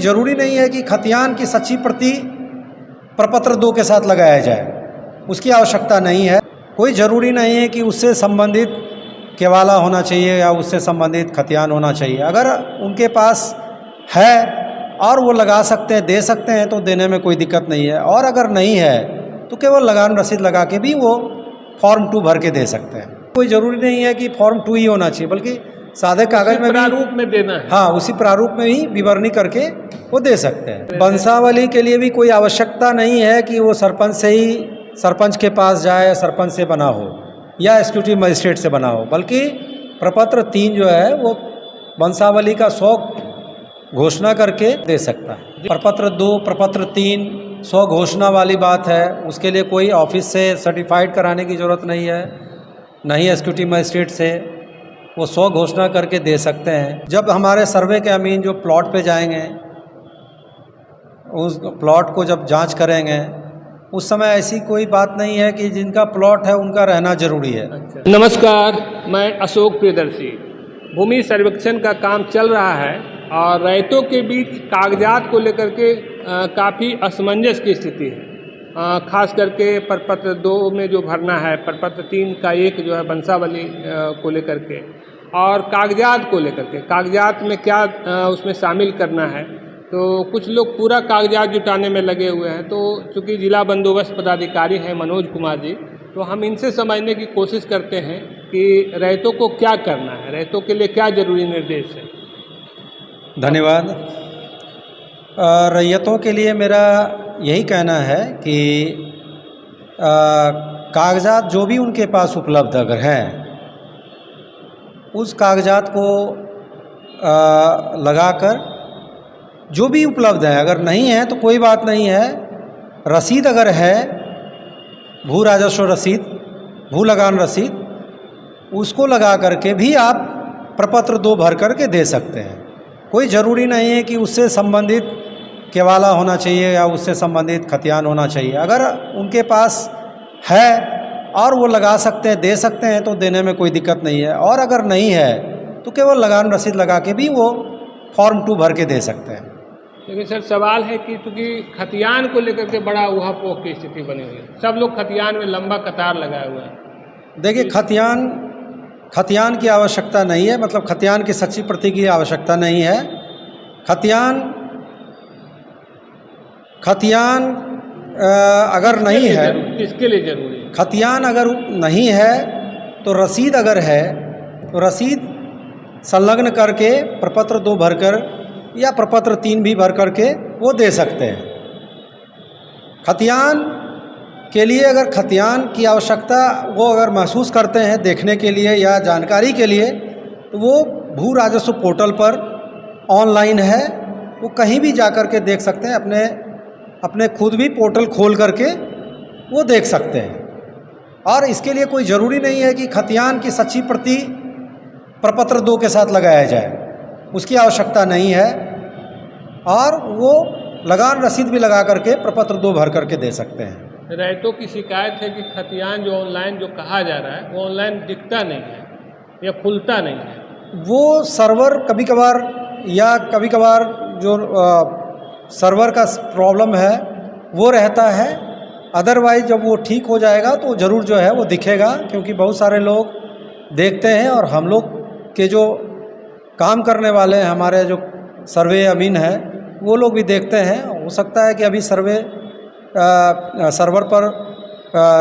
ज़रूरी नहीं है कि खतियान की सच्ची प्रति प्रपत्र 2 के साथ लगाया जाए, उसकी आवश्यकता नहीं है। कोई ज़रूरी नहीं है कि उससे संबंधित केवाला होना चाहिए या उससे संबंधित खतियान होना चाहिए। अगर उनके पास है और वो लगा सकते हैं, दे सकते हैं, तो देने में कोई दिक्कत नहीं है। और अगर नहीं है तो केवल लगान रसीद लगा के भी वो फॉर्म 2 भर के दे सकते हैं। कोई ज़रूरी नहीं है कि फॉर्म 2 ही होना चाहिए, बल्कि सादे कागज़ में भी प्रारूप में देना है। हाँ, उसी प्रारूप में ही विवरणी करके वो दे सकते हैं। वंशावली के लिए भी कोई आवश्यकता नहीं है कि वो सरपंच से ही, सरपंच के पास जाए, सरपंच से बना हो या एग्जीक्यूटिव मजिस्ट्रेट से बना हो, बल्कि प्रपत्र 3 जो है वो वंशावली का 100 घोषणा करके दे सकता है। प्रपत्र 2, प्रपत्र 3 100 घोषणा वाली बात है, उसके लिए कोई ऑफिस से सर्टिफाइड कराने की ज़रूरत नहीं है, नहीं एग्जीक्यूटिव मजिस्ट्रेट से, वो 100 घोषणा करके दे सकते हैं। जब हमारे सर्वे के अमीन जो प्लॉट पे जाएंगे, उस प्लॉट को जब जांच करेंगे, उस समय ऐसी कोई बात नहीं है कि जिनका प्लॉट है उनका रहना जरूरी है। नमस्कार, मैं अशोक प्रियदर्शी। भूमि सर्वेक्षण का काम चल रहा है और रैयतों के बीच कागजात को लेकर के काफ़ी असमंजस की स्थिति है। खास करके प्रपत्र 2 में जो भरना है, प्रपत्र 3 का 1 जो है वंशावली को लेकर के, और कागजात को लेकर के, कागजात में क्या उसमें शामिल करना है। तो कुछ लोग पूरा कागजात जुटाने में लगे हुए हैं। तो चूँकि जिला बंदोबस्त पदाधिकारी हैं मनोज कुमार जी, तो हम इनसे समझने की कोशिश करते हैं कि रैयतों को क्या करना है, रैयतों के लिए क्या जरूरी निर्देश है। धन्यवाद। रैयतों के लिए मेरा यही कहना है कि कागजात जो भी उनके पास उपलब्ध अगर हैं, उस कागजात को लगाकर, जो भी उपलब्ध है, अगर नहीं है तो कोई बात नहीं है, रसीद अगर है, भू राजस्व रसीद, भू लगान रसीद, उसको लगा करके भी आप प्रपत्र 2 भर करके दे सकते हैं। कोई ज़रूरी नहीं है कि उससे संबंधित केवाला होना चाहिए या उससे संबंधित खतियान होना चाहिए। अगर उनके पास है और वो लगा सकते हैं, दे सकते हैं, तो देने में कोई दिक्कत नहीं है। और अगर नहीं है तो केवल लगान रसीद लगा के भी वो फॉर्म 2 भर के दे सकते हैं। लेकिन सर सवाल है कि चूँकि खतियान को लेकर के बड़ा उहापोह की स्थिति बनी हुई है, सब लोग खतियान में लंबा कतार लगाए हुए हैं। देखिए, खतियान की आवश्यकता नहीं है, मतलब खतियान की सच्ची प्रति की आवश्यकता नहीं है। खतियान अगर नहीं है, किसके लिए जरूरी है? खतियान अगर नहीं है तो रसीद अगर है तो रसीद संलग्न करके प्रपत्र 2 भरकर या प्रपत्र 3 भी भर करके वो दे सकते हैं। खतियान के लिए अगर खतियान की आवश्यकता वो अगर महसूस करते हैं देखने के लिए या जानकारी के लिए, तो वो भू राजस्व पोर्टल पर ऑनलाइन है, वो कहीं भी जा कर के देख सकते हैं। अपने खुद भी पोर्टल खोल करके वो देख सकते हैं। और इसके लिए कोई ज़रूरी नहीं है कि खतियान की सच्ची प्रति प्रपत्र 2 के साथ लगाया जाए, उसकी आवश्यकता नहीं है। और वो लगान रसीद भी लगा करके प्रपत्र 2 भर करके दे सकते हैं। रैयतों की शिकायत है कि खतियान जो ऑनलाइन जो कहा जा रहा है, वो ऑनलाइन दिखता नहीं है या खुलता नहीं है। वो सर्वर कभी कभार जो सर्वर का प्रॉब्लम है वो रहता है। अदरवाइज जब वो ठीक हो जाएगा तो ज़रूर जो है वो दिखेगा, क्योंकि बहुत सारे लोग देखते हैं और हम लोग के जो काम करने वाले हैं, हमारे जो सर्वे अमीन हैं, वो लोग भी देखते हैं। हो सकता है कि अभी सर्वर पर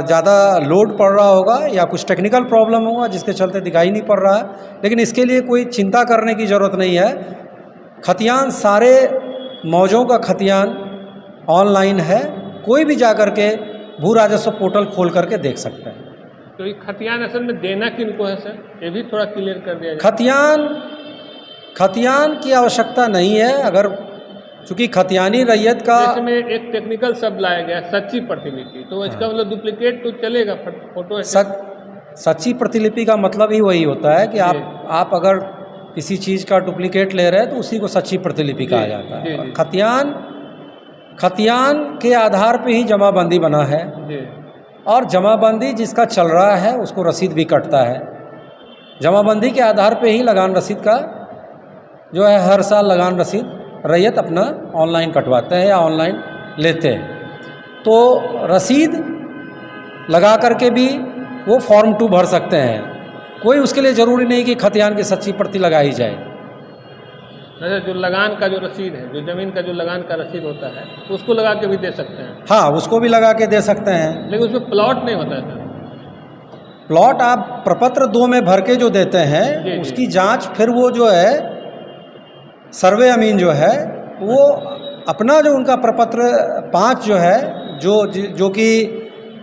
ज़्यादा लोड पड़ रहा होगा या कुछ टेक्निकल प्रॉब्लम होगा जिसके चलते दिखाई नहीं पड़ रहा है, लेकिन इसके लिए कोई चिंता करने की ज़रूरत नहीं है। खतियान सारे मौजों का खतियान ऑनलाइन है, कोई भी जा कर के भू राजस्व पोर्टल खोल करके देख सकता है। तो ये खतियान असल में देना किनको है सर, ये भी थोड़ा क्लियर कर दिया जाए। खतियान की आवश्यकता नहीं है। अगर चूँकि खतियानी रैयत का, इसमें एक टेक्निकल शब्द लाया गया सच्ची प्रतिलिपि, तो इसका मतलब डुप्लीकेट तो चलेगा, फोटो सच्ची प्रतिलिपि का मतलब ही वही होता है कि आप अगर किसी चीज़ का डुप्लीकेट ले रहे हैं तो उसी को सच्ची प्रतिलिपि कहा जाता है। खतियान के आधार पे ही जमाबंदी बना है, और जमाबंदी जिसका चल रहा है उसको रसीद भी कटता है। जमाबंदी के आधार पे ही लगान रसीद का जो है हर साल लगान रसीद रैयत अपना ऑनलाइन कटवाते हैं या ऑनलाइन लेते हैं। तो रसीद लगा करके भी वो फॉर्म 2 भर सकते हैं। कोई उसके लिए ज़रूरी नहीं कि खतियान की सच्ची प्रति लगाई जाए। अच्छा, जो लगान का जो रसीद है, जो ज़मीन का जो लगान का रसीद होता है, उसको लगा के भी दे सकते हैं? हाँ, उसको भी लगा के दे सकते हैं। लेकिन उसमें प्लॉट नहीं होता है सर। प्लॉट आप प्रपत्र 2 में भर के जो देते हैं जी। उसकी जांच फिर वो जो है सर्वे अमीन जो है वो अपना जो उनका प्रपत्र 5 जो है जो कि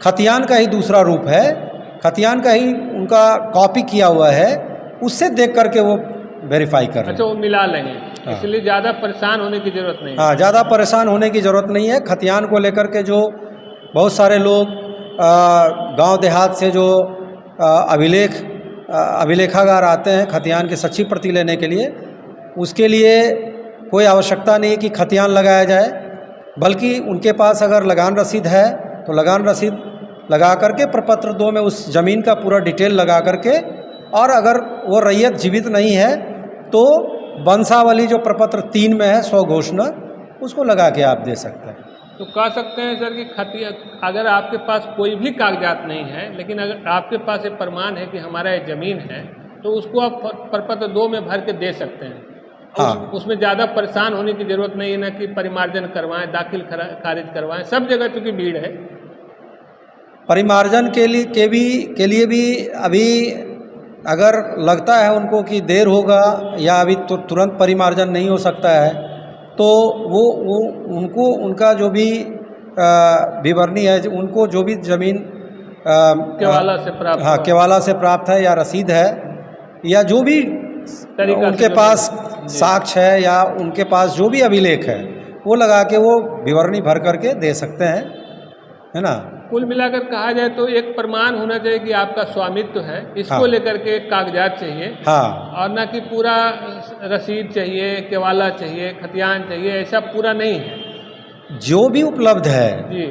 खतियान का ही दूसरा रूप है, खतियान का ही उनका कॉपी किया हुआ है, उससे देख करके वो वेरीफाई कर रहे हैं। अच्छा, वो मिला लेंगे। हाँ। इसलिए ज़्यादा परेशान होने की ज़रूरत नहीं है। हाँ, ज़्यादा परेशान होने की ज़रूरत नहीं है। खतियान को लेकर के जो बहुत सारे लोग गांव देहात से जो अभिलेखागार आते हैं खतियान की सच्ची प्रति लेने के लिए, उसके लिए कोई आवश्यकता नहीं है कि खतियान लगाया जाए, बल्कि उनके पास अगर लगान रसीद है तो लगान रसीद लगा करके प्रपत्र 2 में उस ज़मीन का पूरा डिटेल लगा करके, और अगर वो रैयत जीवित नहीं है तो वंशावली जो प्रपत्र 3 में है 100 घोषणा, उसको लगा के आप दे सकते हैं। तो कह सकते हैं सर कि खतिया अगर आपके पास कोई भी कागजात नहीं है, लेकिन अगर आपके पास ये प्रमाण है कि हमारा ये ज़मीन है, तो उसको आप प्रपत्र 2 में भर के दे सकते हैं। हाँ। उसमें ज़्यादा परेशान होने की ज़रूरत नहीं है, ना कि परिमार्जन करवाएं, दाखिल खारिज करवाएं, सब जगह चूँकि भीड़ है। परिमार्जन के लिए भी अभी अगर लगता है उनको कि देर होगा या अभी तुरंत परिमार्जन नहीं हो सकता है, तो वो उनको उनका जो भी विवरणी है, उनको जो भी ज़मीन केवाला से प्राप्त, हाँ, केवाला से प्राप्त है या रसीद है या जो भी उनके पास साक्ष्य है या उनके पास जो भी अभिलेख है, वो लगा के वो विवरणी भर करके दे सकते हैं, है ना। कुल मिलाकर कहा जाए तो एक प्रमाण होना चाहिए कि आपका स्वामित्व है, इसको लेकर के कागजात चाहिए। हाँ, और ना कि पूरा रसीद चाहिए, केवाला चाहिए, खतियान चाहिए, ऐसा पूरा नहीं है। जो भी उपलब्ध है जी,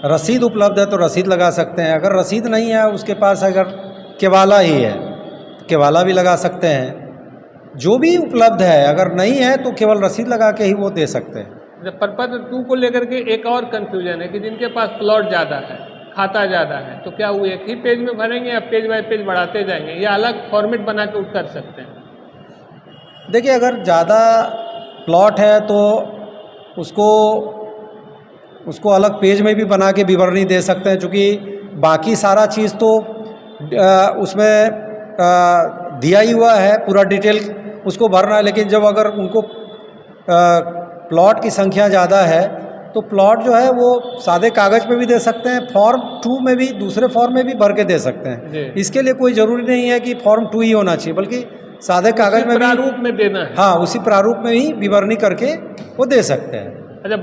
रसीद उपलब्ध है तो रसीद लगा सकते हैं। अगर रसीद नहीं है उसके पास, अगर केवाला ही है केवाला भी लगा सकते हैं। जो भी उपलब्ध है, अगर नहीं है तो केवल रसीद लगा के ही वो दे सकते हैं। प्रपत्र 2 को लेकर के एक और कंफ्यूजन है कि जिनके पास प्लॉट ज़्यादा है, खाता ज़्यादा है, तो क्या वो एक ही पेज में भरेंगे या पेज बाय पेज बढ़ाते जाएंगे, या अलग फॉर्मेट बना के कर सकते हैं? देखिए, अगर ज़्यादा प्लॉट है तो उसको अलग पेज में भी बना के विवरणी दे सकते हैं, क्योंकि बाकी सारा चीज़ तो उसमें दिया ही हुआ है, पूरा डिटेल उसको भरना है। लेकिन जब अगर उनको प्लॉट की संख्या ज़्यादा है तो प्लॉट जो है वो सादे कागज़ पे भी दे सकते हैं, फॉर्म 2 में भी, दूसरे फॉर्म में भी भर के दे सकते हैं। इसके लिए कोई ज़रूरी नहीं है कि फॉर्म 2 ही होना चाहिए, बल्कि सादे कागज़ में भी प्रारूप में देना है। हाँ, उसी प्रारूप में ही विवरणी करके वो दे सकते हैं। अच्छा,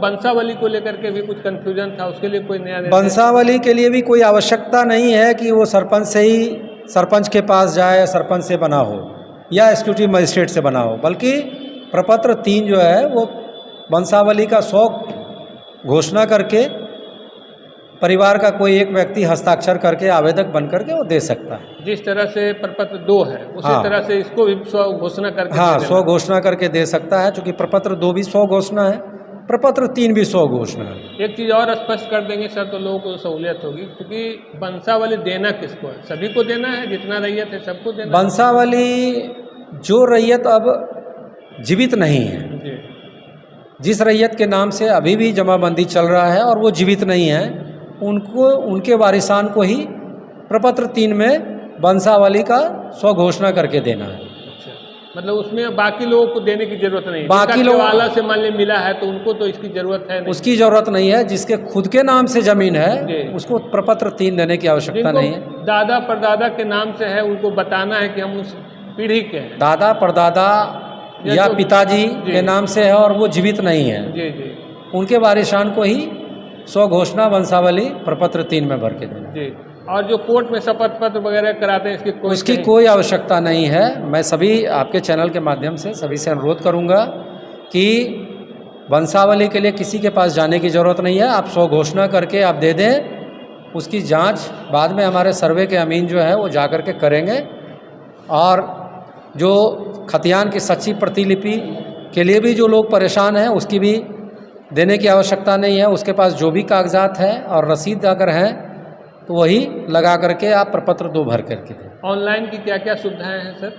वंशावली को लेकर के भी कुछ कंफ्यूजन था, उसके लिए कोई नया? वंशावली के लिए भी कोई आवश्यकता नहीं है कि वो सरपंच के पास जाए, सरपंच से बना हो या एग्जीक्यूटिव मजिस्ट्रेट से बना हो, बल्कि प्रपत्र 3 जो है वो वंशावली का 100 घोषणा करके परिवार का कोई एक व्यक्ति हस्ताक्षर करके आवेदक बन करके वो दे सकता है। जिस तरह से प्रपत्र 2 है उसी तरह से इसको भी 100 घोषणा करके, हाँ, 100 घोषणा करके दे सकता है, क्योंकि प्रपत्र 2 भी 100 घोषणा है, प्रपत्र 3 भी 100 घोषणा है। एक चीज़ और स्पष्ट कर देंगे सर तो लोगों को सहूलियत होगी, क्योंकि वंशावली देना किसको है? सभी को देना है, जितना रैयत है सबको देना है? वंशावली जो रैयत अब जीवित नहीं है, जिस रैयत के नाम से अभी भी जमाबंदी चल रहा है और वो जीवित नहीं है, उनके वारिसान को ही प्रपत्र 3 में वंशावली का 100 घोषणा करके देना है। अच्छा, मतलब उसमें बाकी लोगों को देने की जरूरत नहीं है? बाकी लोग वाला से मान ली मिला है तो उनको तो इसकी जरूरत है नहीं? उसकी जरूरत नहीं है। जिसके खुद के नाम से जमीन है उसको प्रपत्र 3 देने की आवश्यकता नहीं है। दादा परदादा के नाम से है, उनको बताना है कि हम उस पीढ़ी के हैं। दादा परदादा या पिताजी के नाम से है और वो जीवित नहीं है, जी जी, उनके वारिसान को ही 100 घोषणा वंशावली प्रपत्र 3 में भर के देना जी। और जो कोर्ट में शपथ पत्र वगैरह कराते हैं, उसकी कोई आवश्यकता नहीं है। मैं सभी आपके चैनल के माध्यम से सभी से अनुरोध करूंगा कि वंशावली के लिए किसी के पास जाने की ज़रूरत नहीं है। आप 100 घोषणा करके आप दे दें, उसकी जांच बाद में हमारे सर्वे के अमीन जो है वो जा कर के करेंगे, और जो खतियान की सच्ची प्रतिलिपि के लिए भी जो लोग परेशान हैं उसकी भी देने की आवश्यकता नहीं है। उसके पास जो भी कागजात हैं और रसीद अगर हैं तो वही लगा करके आप प्रपत्र 2 भर करके दें। ऑनलाइन की क्या क्या सुविधाएं हैं सर,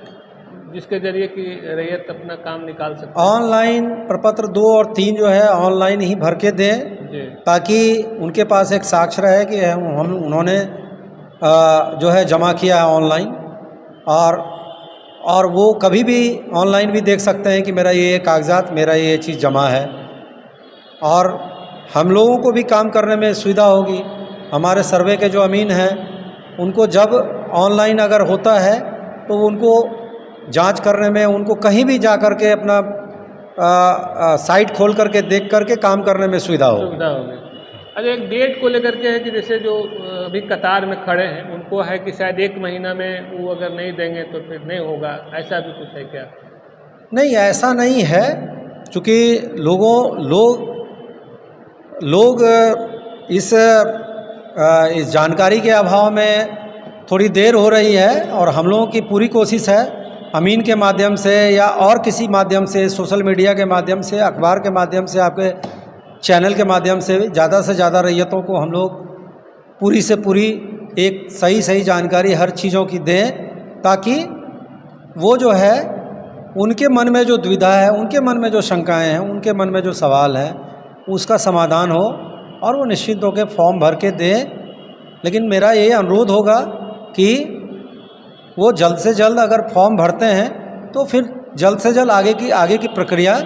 जिसके जरिए कि रैयत अपना काम निकाल सकते हैं? ऑनलाइन प्रपत्र 2 और 3 जो है ऑनलाइन ही भर के दें, जी ताकि उनके पास एक साक्ष्य रहे कि हम उन्होंने जो है जमा किया है ऑनलाइन। और वो कभी भी ऑनलाइन भी देख सकते हैं कि मेरा ये कागजात, मेरा ये चीज़ जमा है। और हम लोगों को भी काम करने में सुविधा होगी। हमारे सर्वे के जो अमीन हैं उनको जब ऑनलाइन अगर होता है तो उनको जांच करने में, उनको कहीं भी जा कर के अपना साइट खोल करके देख करके काम करने में सुविधा होगी। अच्छा, एक डेट को लेकर के है कि जैसे जो अभी कतार में खड़े हैं उनको है कि शायद 1 महीना में वो अगर नहीं देंगे तो फिर नहीं होगा, ऐसा भी कुछ है क्या? नहीं, ऐसा नहीं है, क्योंकि लोग इस जानकारी के अभाव में थोड़ी देर हो रही है। और हम लोगों की पूरी कोशिश है अमीन के माध्यम से या और किसी माध्यम से, सोशल मीडिया के माध्यम से, अखबार के माध्यम से, आपके चैनल के माध्यम से ज़्यादा रैयतों को हम लोग पूरी से पूरी एक सही जानकारी हर चीज़ों की दें, ताकि वो जो है उनके मन में जो दुविधा है, उनके मन में जो शंकाएं हैं, उनके मन में जो सवाल हैं, उसका समाधान हो और वो निश्चित होकर फॉर्म भर के दें। लेकिन मेरा ये अनुरोध होगा कि वो जल्द से जल्द अगर फॉर्म भरते हैं तो फिर जल्द से जल्द आगे की प्रक्रिया,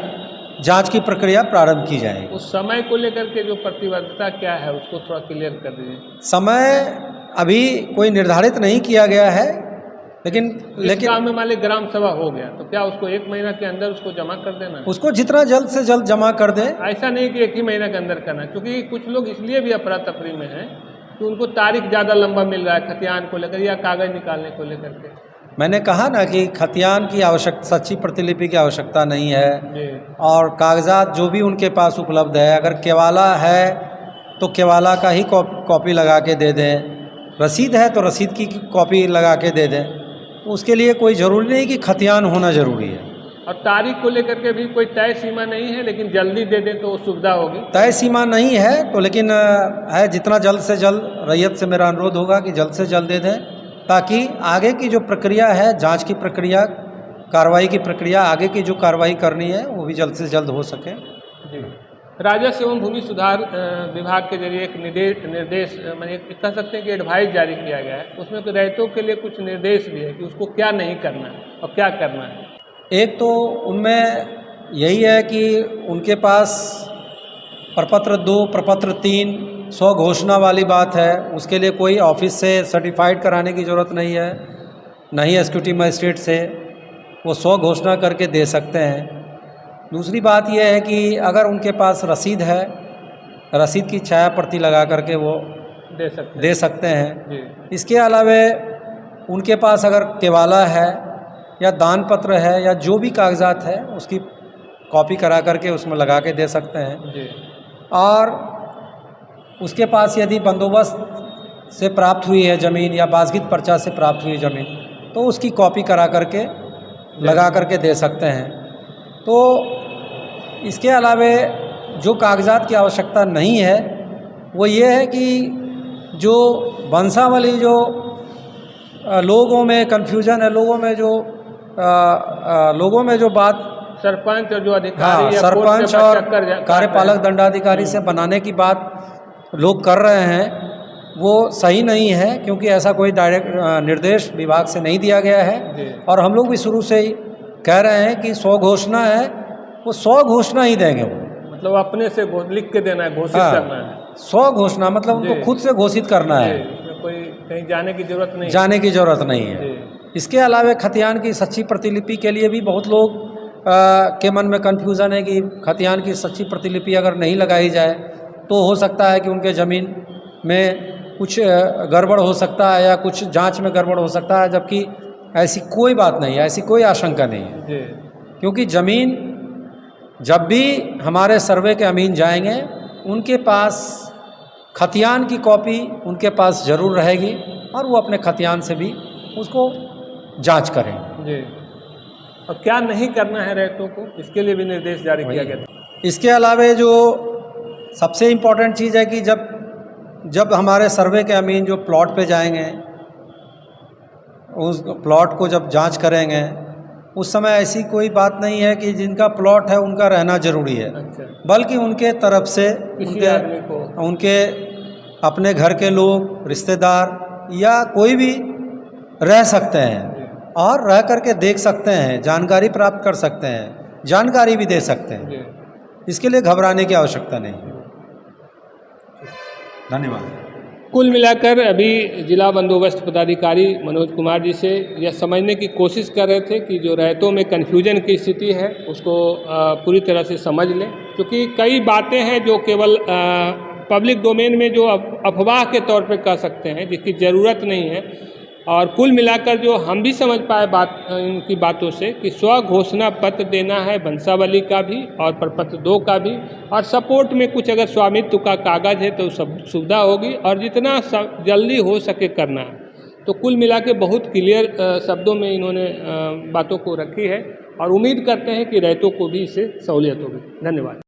जांच की प्रक्रिया प्रारंभ की जाएगी। उस समय को लेकर के जो प्रतिबद्धता क्या है उसको थोड़ा क्लियर कर दीजिए। समय अभी कोई निर्धारित नहीं किया गया है, लेकिन काम में मान ली ग्राम सभा हो गया तो क्या उसको 1 महीना के अंदर उसको जमा कर देना है? उसको जितना जल्द से जल्द जमा कर दें। ऐसा नहीं कि 1 ही महीना के अंदर करना है, क्योंकि कुछ लोग इसलिए भी अफरा तफरी में हैं कि उनको तारीख ज़्यादा लंबा मिल रहा है खतियान को लेकर या कागज़ निकालने को लेकर के। मैंने कहा ना कि खतियान की सच्ची प्रतिलिपि की आवश्यकता नहीं है। और कागजात जो भी उनके पास उपलब्ध है, अगर केवाला है तो केवाला का ही कॉपी लगा के दे दें, रसीद है तो रसीद की कॉपी लगा के दे दें। उसके लिए कोई ज़रूरी नहीं कि खतियान होना ज़रूरी है। और तारीख को लेकर के भी कोई तय सीमा नहीं है, लेकिन जल्दी दे दें तो सुविधा होगी। तय सीमा नहीं है तो, लेकिन है जितना जल्द से जल्द रैयत से मेरा अनुरोध होगा कि जल्द से जल्द दे दें, ताकि आगे की जो प्रक्रिया है, जांच की प्रक्रिया, कार्रवाई की प्रक्रिया, आगे की जो कार्रवाई करनी है वो भी जल्द से जल्द हो सके। जी, राजस्व एवं भूमि सुधार विभाग के जरिए एक निर्देश मैंने कह सकते हैं कि एडवाइस जारी किया गया है, उसमें तो रैयतों के लिए कुछ निर्देश भी है कि उसको क्या नहीं करना है और क्या करना है। एक तो उनमें यही है कि उनके पास प्रपत्र 2, प्रपत्र 3 100 घोषणा वाली बात है, उसके लिए कोई ऑफिस से सर्टिफाइड कराने की ज़रूरत नहीं है, न ही एग्जीक्यूटिव मजिस्ट्रेट से। वो 100 घोषणा करके दे सकते हैं। दूसरी बात यह है कि अगर उनके पास रसीद है, रसीद की छाया प्रति लगा करके वो दे सकते हैं। इसके अलावे उनके पास अगर केवाला है या दान पत्र है या जो भी कागजात है उसकी कॉपी करा करके उसमें लगा के दे सकते हैं। और उसके पास यदि बंदोबस्त से प्राप्त हुई है ज़मीन या बाज़गित पर्चा से प्राप्त हुई ज़मीन तो उसकी कॉपी करा करके लगा करके दे सकते हैं। तो इसके अलावे जो कागजात की आवश्यकता नहीं है वो ये है कि जो वंशावली, जो लोगों में कन्फ्यूजन है, लोगों में जो बात सरपंच और जो अधिकारी, हाँ, सरपंच और कार्यपालक दंडाधिकारी से बनाने की बात लोग कर रहे हैं, वो सही नहीं है, क्योंकि ऐसा कोई डायरेक्ट निर्देश विभाग से नहीं दिया गया है। और हम लोग भी शुरू से ही कह रहे हैं कि 100 घोषणा है, वो 100 घोषणा ही देंगे। वो मतलब अपने से लिख के देना है, घोषित करना है। 100 घोषणा मतलब उनको खुद से घोषित करना है, कोई कहीं जाने की जरूरत नहीं है। इसके अलावा खतियान की सच्ची प्रतिलिपि के लिए भी बहुत लोग के मन में कन्फ्यूज़न है कि खतियान की सच्ची प्रतिलिपि अगर नहीं लगाई जाए तो हो सकता है कि उनके ज़मीन में कुछ गड़बड़ हो सकता है या कुछ जांच में गड़बड़ हो सकता है, जबकि ऐसी कोई बात नहीं है, ऐसी कोई आशंका नहीं है। क्योंकि ज़मीन जब भी हमारे सर्वे के अमीन जाएंगे उनके पास खतियान की कॉपी उनके पास ज़रूर रहेगी और वो अपने खतियान से भी उसको जांच करेंगे। और क्या नहीं करना है रैयतों को, इसके लिए भी निर्देश जारी किया गया था। इसके अलावा जो सबसे इम्पोर्टेंट चीज़ है कि जब हमारे सर्वे के अमीन जो प्लॉट पे जाएंगे, उस प्लॉट को जब जांच करेंगे, उस समय ऐसी कोई बात नहीं है कि जिनका प्लॉट है उनका रहना ज़रूरी है, अच्छा, बल्कि उनके तरफ से किसी आदमी को उनके अपने घर के लोग, रिश्तेदार या कोई भी रह सकते हैं और रह करके देख सकते हैं, जानकारी प्राप्त कर सकते हैं, जानकारी भी दे सकते हैं। जी। इसके लिए घबराने की आवश्यकता नहीं है। धन्यवाद। कुल मिलाकर अभी जिला बंदोबस्त पदाधिकारी मनोज कुमार जी से यह समझने की कोशिश कर रहे थे कि जो रैयतों में कन्फ्यूजन की स्थिति है उसको पूरी तरह से समझ लें, क्योंकि कई बातें हैं जो केवल पब्लिक डोमेन में जो अफवाह के तौर पे कह सकते हैं, जिसकी ज़रूरत नहीं है। और कुल मिलाकर जो हम भी समझ पाए इनकी बातों से कि स्व घोषणा पत्र देना है वंशावली का भी और प्रपत्र 2 का भी, और सपोर्ट में कुछ अगर स्वामित्व का कागज़ है तो सब सुविधा होगी, और जितना जल्दी हो सके करना है। तो कुल मिला के बहुत क्लियर शब्दों में इन्होंने बातों को रखी है, और उम्मीद करते हैं कि रैयतों को भी इससे सहूलियत होगी। धन्यवाद।